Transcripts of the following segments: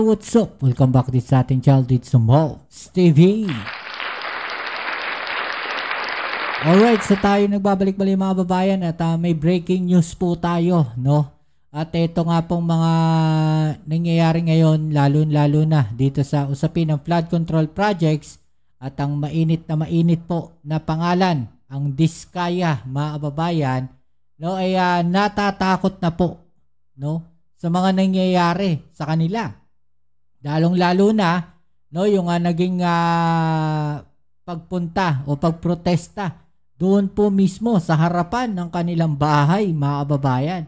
what's up? Welcome back din sa ating channel dito sa Moz TV. Alright, so tayo nagbabalik-balik mga babayan at may breaking news po tayo, no? At ito nga pong mga nangyayari ngayon, lalo na dito sa usapin ng flood control projects at ang mainit po na pangalan, ang Diskaya mga babayan, no, ay natatakot na po, no, sa mga nangyayari sa kanila. Lalong-lalo na, no, yung naging pagpunta o pagprotesta doon po mismo sa harapan ng kanilang bahay, mga kababayan.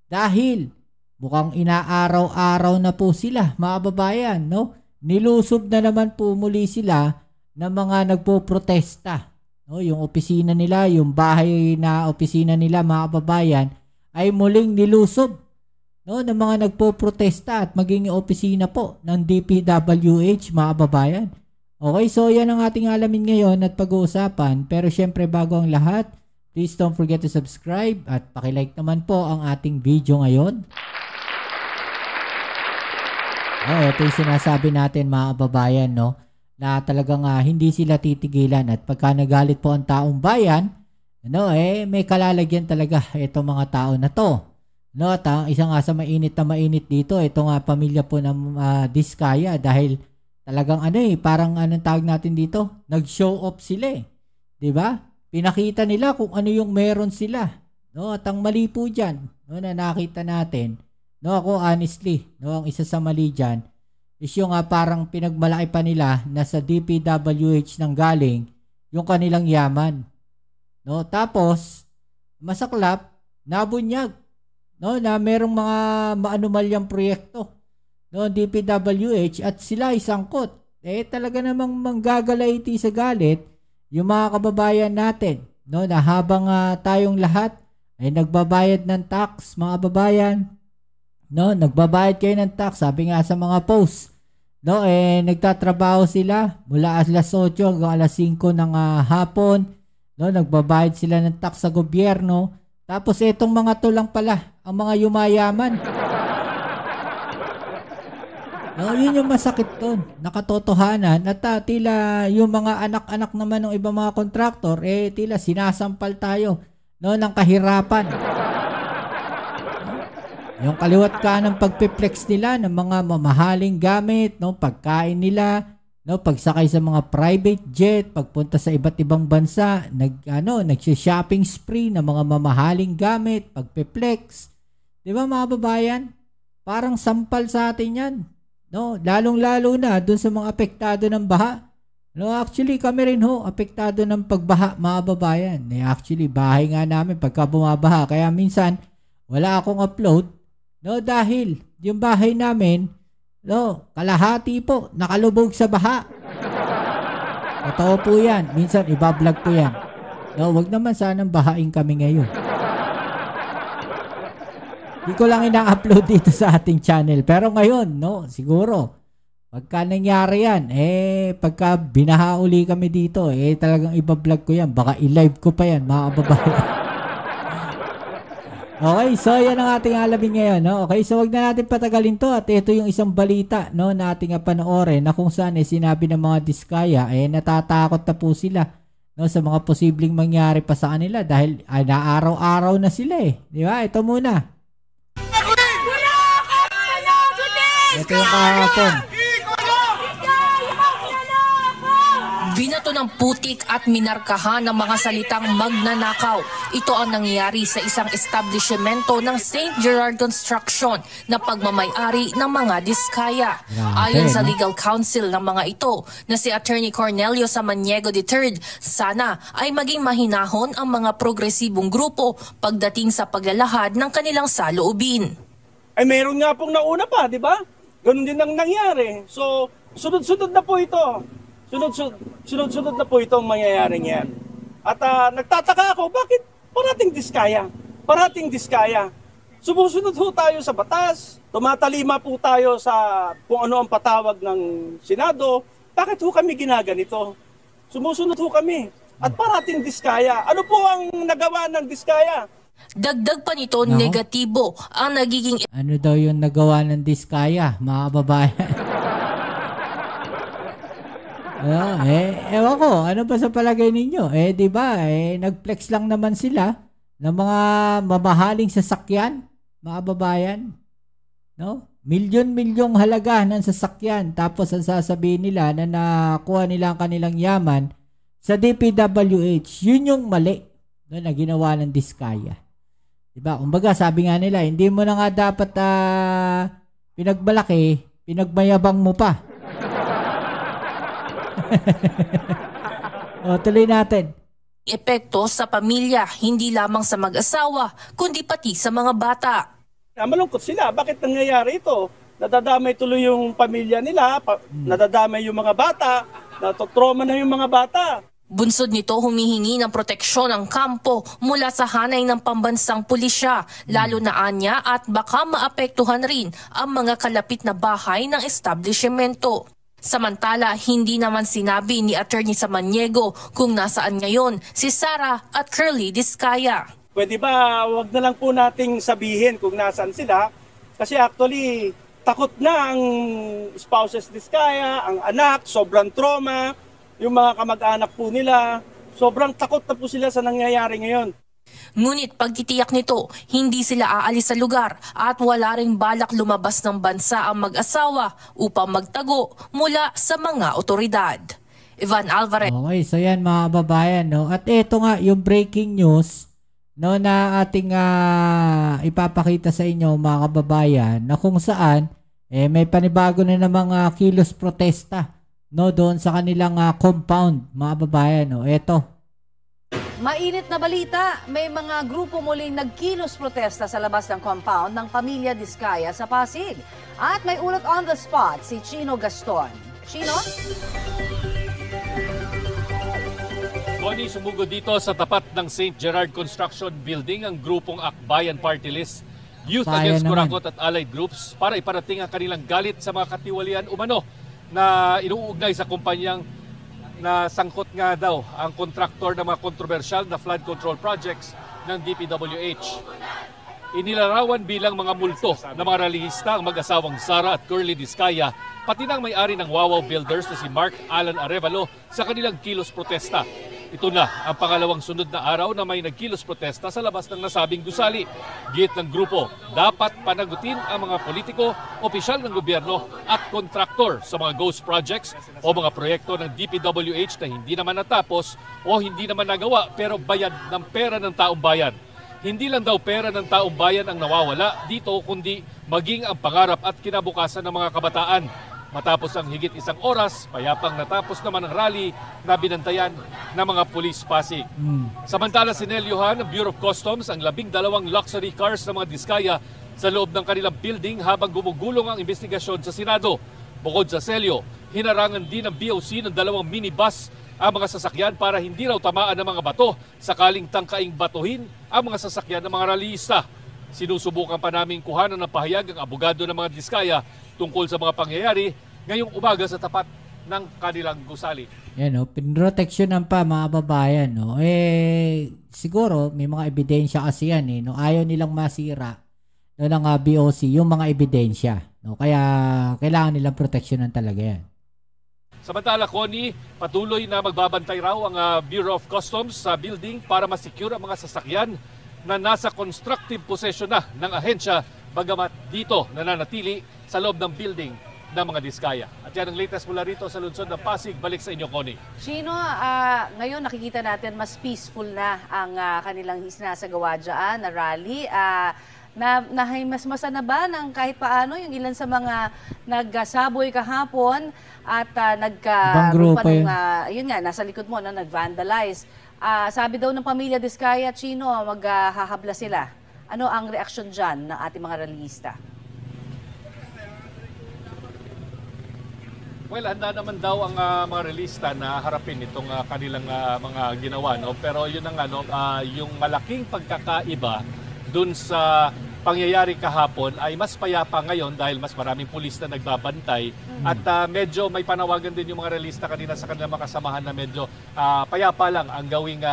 Dahil mukhang inaaraw-araw na po sila, mga kababayan, no? Nilusob na naman po muli sila ng mga nagpo-protesta. No? Yung opisina nila, yung bahay na opisina nila, mga kababayan, ay muling nilusob, no, ng mga nagpo-protesta at maging opisina po ng DPWH, mga kababayan. Okay, so yan ang ating alamin ngayon at pag-uusapan. Pero syempre bago ang lahat, please don't forget to subscribe at pakilike naman po ang ating video ngayon. Ito yung sinasabi natin mga kababayan, no, na talagang hindi sila titigilan at pagka nagalit po ang taong bayan, no, may kalalagyan talaga itong mga tao na to. No, at ang isang sa mainit na mainit dito, itong pamilya po ng Diskaya dahil talagang parang anong tawag natin dito? Nag-show off sila, 'di ba? Pinakita nila kung ano yung meron sila. No, at ang mali po diyan, no, na nakita natin. No, ako honestly, no, ang isa sa mali diyan is yung parang pinagmalaki pa nila na sa DPWH nang galing yung kanilang yaman. No, tapos masaklap, nabunyag, no, na merong mga maanumalyang proyekto, no, DPWH at sila ay sangkot. Talaga namang manggagalaiti sa galit yung mga kababayan natin, no, na habang tayong lahat ay nagbabayad ng tax, mga kababayan, no, nagbabayad kayo ng tax, sabi nga sa mga posts, no, nagtatrabaho sila mula alas 8 hanggang alas 5 ng hapon, no, nagbabayad sila ng tax sa gobyerno, tapos etong mga to lang pala ang mga yumayaman. No, yun yung masakit doon, nakatotohanan at tila yung mga anak-anak naman ng ibang mga kontraktor, tila sinasampal tayo, no, ng kahirapan. Yung kaliwat ka ng pagpiplex nila ng mga mamahaling gamit, no, pagkain nila, no, pagsakay sa mga private jet, pagpunta sa iba't ibang bansa, nag-shopping spree ng mga mamahaling gamit, pagpiplex. 'Di ba mga babayan? Parang sampal sa atin 'yan. No, lalong-lalo na dun sa mga apektado ng baha. No, actually kami rin apektado ng pagbaha, mga babayan. Actually bahay nga namin pagka bumabaha, kaya minsan wala akong upload, no, dahil yung bahay namin, no, kalahati po nakalubog sa baha. Totoo po 'yan. Minsan iba-vlog po 'yan. No, wag naman sanang bahain kami ngayon. Hindi ko lang ina-upload dito sa ating channel. Pero ngayon, no, siguro, pagka nangyari yan, pagka binaha uli kami dito, talagang iba-vlog ko yan. Baka i-live ko pa yan, mga kababayan. Okay, so yan ang ating alamin ngayon, no? Okay, so wag na natin patagalin to. At ito yung isang balita, no, na ating panoorin na kung saan sinabi ng mga Diskaya, natatakot na po sila, no, sa mga posibleng mangyari pa sa kanila dahil naaraw-araw na sila, di ba? Ito muna. Ito yung kahapon. Binato ng putik at minarkahan ng mga salitang magnanakaw. Ito ang nangyari sa isang establishmento ng St. Gerard Construction na pagmamay-ari ng mga Diskaya. Ayon sa legal counsel ng mga ito na si Attorney Cornelio Samaniego III, sana ay maging mahinahon ang mga progresibong grupo pagdating sa paglalahad ng kanilang saloobin. Ay mayroon nga pong nauna pa, di ba? Ganun din ang nangyari. So, sunod-sunod na po ito. Sunod-sunod na po itong mangyayaring yan. At nagtataka ako, bakit parating Diskaya? Parating Diskaya. Sumusunod ho tayo sa batas. Tumatalima po tayo sa kung ano ang patawag ng Senado. Bakit ho kami ginaganito? Sumusunod ho kami. At parating Diskaya. Ano po ang nagawa ng Diskaya? Dagdag pa nito, negatibo ang nagiging... Ano daw yung nagawa ng Diskaya, mga babayan? Ewan ko, ano ba sa palagay ninyo? Di ba, nag-flex lang naman sila ng mga mamahaling sasakyan, mga babayan. No? Milyon-milyong halaga ng sasakyan. Tapos ang sasabihin nila na nakuha nila ang kanilang yaman sa DPWH. Yun yung mali na ginawa ng Diskaya. Diba? Kumbaga, sabi nga nila, hindi mo na nga dapat pinagmalaki, pinagmayabang mo pa. Tuloy natin. Epekto sa pamilya, hindi lamang sa mag-asawa, kundi pati sa mga bata. Malungkot sila. Bakit nangyayari ito? Nadadamay tuloy yung pamilya nila, nadadamay yung mga bata, natotrauma na yung mga bata. Bunsod nito, humihingi ng proteksyon ang kampo mula sa hanay ng pambansang pulisya, lalo na anya at baka maapektuhan rin ang mga kalapit na bahay ng establishmento. Samantala, hindi naman sinabi ni Attorney Samaniego kung nasaan ngayon si Sara at Curly Diskaya. Pwede ba wag na lang po nating sabihin kung nasaan sila? Kasi actually, takot na ang spouses Diskaya, ang anak, sobrang trauma, yung mga kamag-anak po nila, sobrang takot na po sila sa nangyayari ngayon. Ngunit pagtitiyak nito, hindi sila aalis sa lugar at wala ring balak lumabas ng bansa ang mag-asawa upang magtago mula sa mga otoridad. Ivan Alvarez. Okay, so yan mga babayan, no? At ito nga yung breaking news, no, na ating ipapakita sa inyo mga kababayan, na kung saan may panibago na namang kilos protesta, no, doon sa kanilang compound, mga babayan, no. Ito. Mainit na balita, may mga grupo muling nagkilos protesta sa labas ng compound ng pamilya Diskaya sa Pasig. At may ulat on the spot si Chino Gaston. Chino? Bonnie, sumugod dito sa tapat ng St. Gerard Construction Building ang grupong Akbayan Party List, Youth Against Kurakot at Allied Groups para iparating ang kanilang galit sa mga katiwalian umano na inuugnay sa kumpanyang na sangkot nga daw ang kontraktor ng mga kontrobersyal na flood control projects ng DPWH. Inilarawan bilang mga multo ng mga relihista ang mag-asawang Sara at Curly Diskaya, pati ng may-ari ng Wawaw Builders na si Mark Alan Arevalo sa kanilang kilos protesta. Ito na ang pangalawang sunod na araw na may nagkilos protesta sa labas ng nasabing gusali. Git ng grupo, dapat panagutin ang mga politiko, opisyal ng gobyerno at kontraktor sa mga ghost projects o mga proyekto ng DPWH na hindi naman natapos o hindi naman nagawa pero bayad ng pera ng taong bayan. Hindi lang daw pera ng taong bayan ang nawawala dito kundi maging ang pangarap at kinabukasan ng mga kabataan. Matapos ang higit isang oras, payapang natapos naman ang rally na binantayan ng mga pulis Pasig. Samantala, sinelyuhan ng Bureau of Customs ang 12 luxury cars ng mga Diskaya sa loob ng kanilang building habang gumugulong ang investigasyon sa Senado. Bukod sa selyo, hinarangan din ng BOC ng 2 minibus ang mga sasakyan para hindi raw tamaan ng mga bato sakaling tangkaing batuhin ang mga sasakyan ng mga rallyista. Sinusubukan pa namin kuhanan ng pahayag ang abogado ng mga Diskaya tungkol sa mga pangyayari ngayong umaga sa tapat ng kanilang gusali. Yan, no, pinroteksyonan pa mga babayan, no. Siguro may mga ebidensya kasi yan, no. Ayaw nilang masira no, ng BOC yung mga ebidensya, no. Kaya kailangan nilang proteksyonan talaga yan. Samantala, Connie, patuloy na magbabantay raw ang Bureau of Customs sa building para masecure ang mga sasakyan na nasa constructive possession na ng ahensya, bagamat dito nananatili sa loob ng building ng mga Diskaya. At yan ang latest mula rito sa lungsod ng Pasig. Balik sa inyo, Connie. Chino, ngayon nakikita natin mas peaceful na ang kanilang sinasagawa dyan na rally. Nahimasmasa na ba ng kahit paano yung ilan sa mga nagsaboy kahapon at nagka-grupa ng, yun nga, nasa likod mo, no, nag-vandalize. Sabi daw ng pamilya Diskaya, Chino, maghahabla sila. Ano ang reaksyon dyan ng ating mga rallyista? Well, handa naman daw ang mga relista na harapin itong kanilang mga ginawa, no? Pero yun ang yung malaking pagkakaiba dun sa pangyayari kahapon ay mas payapa ngayon dahil mas maraming pulis na nagbabantay at medyo may panawagan din yung mga relista kanina sa kanilang mga kasamahan na medyo payapa lang ang gawing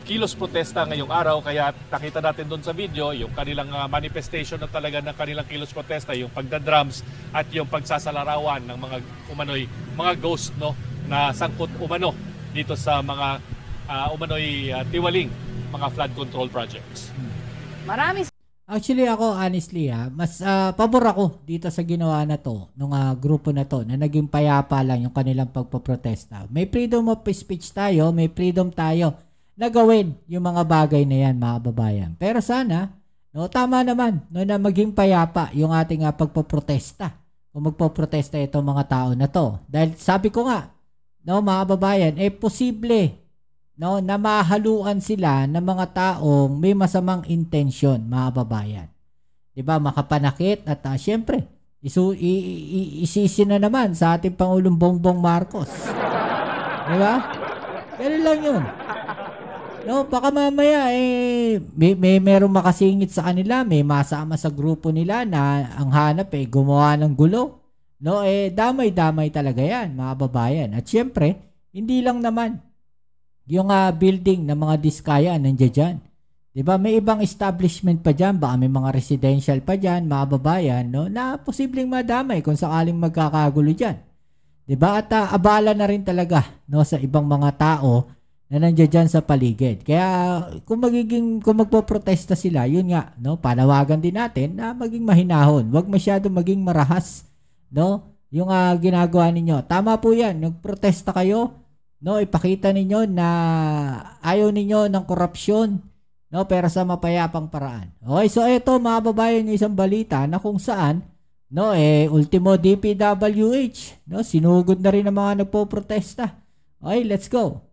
kilos protesta ngayong araw, kaya nakita natin doon sa video yung kanilang manifestation na talaga ng kanilang kilos protesta, yung pagdadrums at yung pagsasalarawan ng mga umano'y mga ghost, no, na sangkot umano dito sa mga umano'y tiwaling mga flood control projects. Maraming Actually ako, honestly mas pabor ako dito sa ginawa na to, nung grupo na to, na naging payapa lang yung kanilang pagpoprotesta. May freedom of speech tayo, may freedom tayo na gawin yung mga bagay na yan, mga babayan. Pero sana, no, tama naman no, na maging payapa yung ating pagpoprotesta. Kung magpoprotesta itong mga tao na to. Dahil sabi ko nga, no, mga babayan, posible no, na mahaluan sila ng mga taong may masamang intensyon, mga babayan. 'Di ba? Makapanakit at syempre, isisi na naman sa ating Pangulong Bongbong Marcos. 'Di ba? Ganun lang 'yun. No, baka mamaya may merong makasingit sa kanila, may masama sa grupo nila na ang hanap gumawa ng gulo. No, damay-damay talaga 'yan, mga babayan. At syempre, hindi lang naman yung building ng mga diskaya nandiyan dyan. Diba? May ibang establishment pa dyan. Baka may mga residential pa dyan, mga babayan, no? Na posibleng madamay kung sakaling magkakagulo dyan. Diba? At abala na rin talaga, no, sa ibang mga tao na nandiyan dyan sa paligid. Kaya kung magpoprotesta sila, yun nga, no, panawagan din natin na maging mahinahon. Huwag masyado maging marahas, no, yung ginagawa ninyo. Tama po yan. Nagprotesta kayo, no, ipakita ninyo na ayaw ninyo ng korupsyon, no, pero sa mapayapang paraan. Okay, so ito mga babayan, yung isang balita na kung saan, no, ultimo DPWH, no, sinugod na rin ang mga nagpo-protesta. Okay, let's go.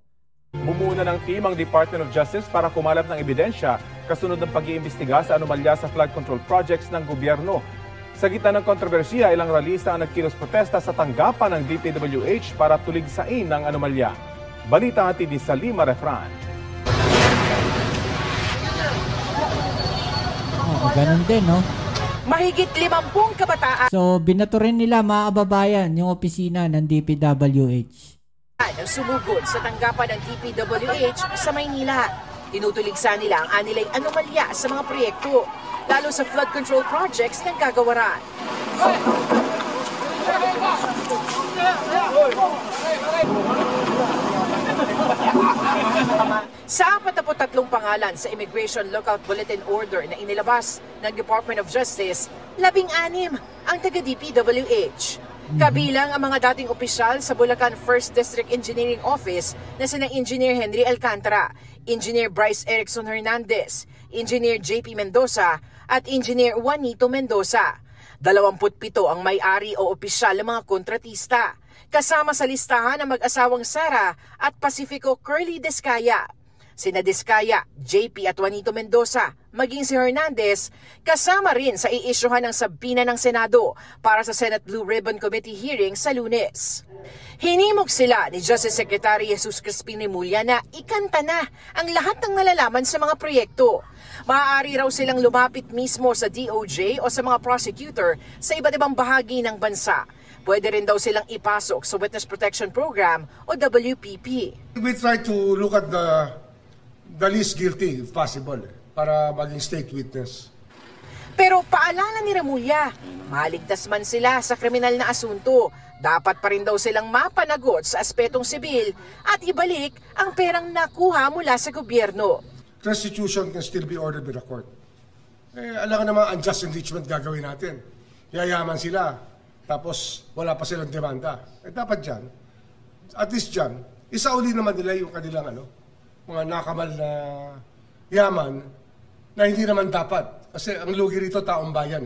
Bumuo na ng team ang Department of Justice para kumalap ng ebidensya kasunod ng pag-iimbestiga sa anomalya sa flood control projects ng gobyerno. Sa gitna ng kontrobersiya, ilang ralista ang nagkilos protesta sa tanggapan ng DPWH para tuligsain ang anomalya. Balita hatid ni Salima Refran. Ganun din, no? Mahigit 50 kabataan So, binato rin nila, mga kababayan, yung opisina ng DPWH. ang sumugod sa tanggapan ng DPWH sa Maynila. Tinutuligsa nila ang anilay anomalya sa mga proyekto, lalo sa flood control projects ng kagawaran. Sa 43 pangalan sa Immigration Lookout Bulletin Order na inilabas ng Department of Justice, 16 ang taga-DPWH. Kabilang ang mga dating opisyal sa Bulacan 1st District Engineering Office na sina Engineer Henry Alcantara, Engineer Bryce Erickson Hernandez, Engineer JP Mendoza at Engineer Juanito Mendoza. 27 ang may-ari o opisyal ng mga kontratista, kasama sa listahan ng mag-asawang Sara at Pacifico Curly Descaya. Sina Descaya, JP at Juanito Mendoza, maging si Hernandez, kasama rin sa iisyuhan ng sabina ng Senado para sa Senate Blue Ribbon Committee hearing sa Lunes. Hinimok sila ni Justice Secretary Jesus Crispin Remulla na ikanta na ang lahat ng nalalaman sa mga proyekto. Maaari raw silang lumapit mismo sa DOJ o sa mga prosecutor sa iba't ibang bahagi ng bansa. Pwede rin daw silang ipasok sa Witness Protection Program o WPP. We try to look at the least guilty if possible para maging state witness. Pero paalala ni Remulla, maligtas man sila sa kriminal na asunto, dapat pa rin daw silang mapanagot sa aspetong sibil at ibalik ang perang nakuha mula sa gobyerno. Restitution can still be ordered by the court. Alam ka naman, unjust enrichment gagawin natin. Yayaman sila, tapos wala pa silang demanda. Dapat dyan, at least dyan, isauli naman nila yung kanilang mga nakamal na yaman na hindi naman dapat. Kasi ang lugi rito taong bayan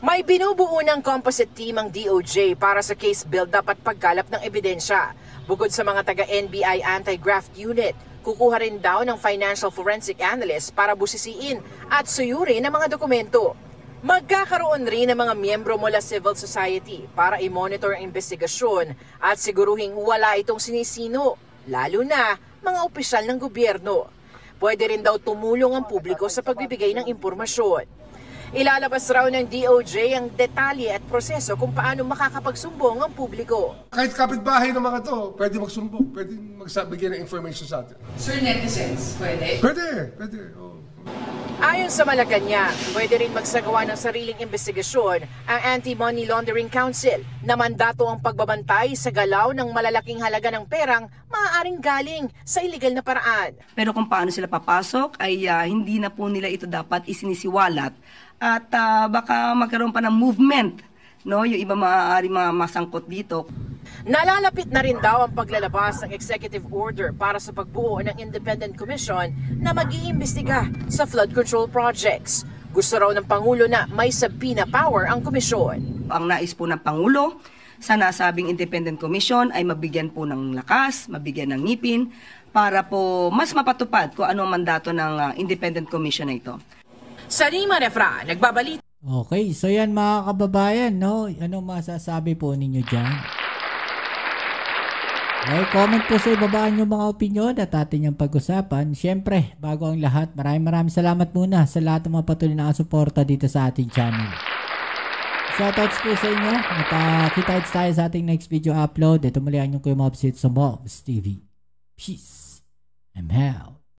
May binubuo ng composite team ang DOJ para sa case build-up at pagkalap ng ebidensya. Bukod sa mga taga-NBI Anti-Graft Unit, kukuha rin daw ng financial forensic analyst para busisiin at suyurin ang mga dokumento. Magkakaroon rin ng mga miyembro mula civil society para i-monitor ang investigasyon at siguruhing wala itong sinisino, lalo na mga opisyal ng gobyerno. Pwede rin daw tumulong ang publiko sa pagbibigay ng impormasyon. Ilalabas raw ng DOJ ang detalye at proseso kung paano makakapagsumbong ang publiko. Kahit kapitbahay ng mga to, pwede magsumbong, pwede magbigay ng information sa atin. Sir, netizens, pwede? Pwede. Oh. Ayon sa Malacanang, pwede rin magsagawa ng sariling investigasyon ang Anti-Money Laundering Council na mandato ang pagbabantay sa galaw ng malalaking halaga ng perang maaaring galing sa illegal na paraan. Pero kung paano sila papasok ay hindi na po nila ito dapat isinisiwalat at baka magkaroon pa ng movement, no? Yung iba maaari masangkot dito. Nalalapit na rin daw ang paglalabas ng executive order para sa pagbuo ng independent commission na mag-iimbestiga sa flood control projects. Gusto raw ng Pangulo na may subpoena power ang komisyon. Ang nais po ng Pangulo sa nasabing independent commission ay mabigyan po ng lakas, mabigyan ng ngipin para po mas mapatupad kung ano ang mandato ng independent commission na ito. Sarima Refra, nagbabalita. Okay, so yan mga kababayan, no? Anong masasabi po ninyo dyan? Okay, comment po sa ibabaan yung mga opinion at atin yung pag-usapan. Siyempre, bago ang lahat, maraming salamat muna sa lahat ng mga patuloy na suporta dito sa ating channel. Shoutouts po sa inyo at kita-kits tayo sa ating next video upload. Ito muli ang inyong Kuya Mobs sa Mobs TV. Peace. I'm out.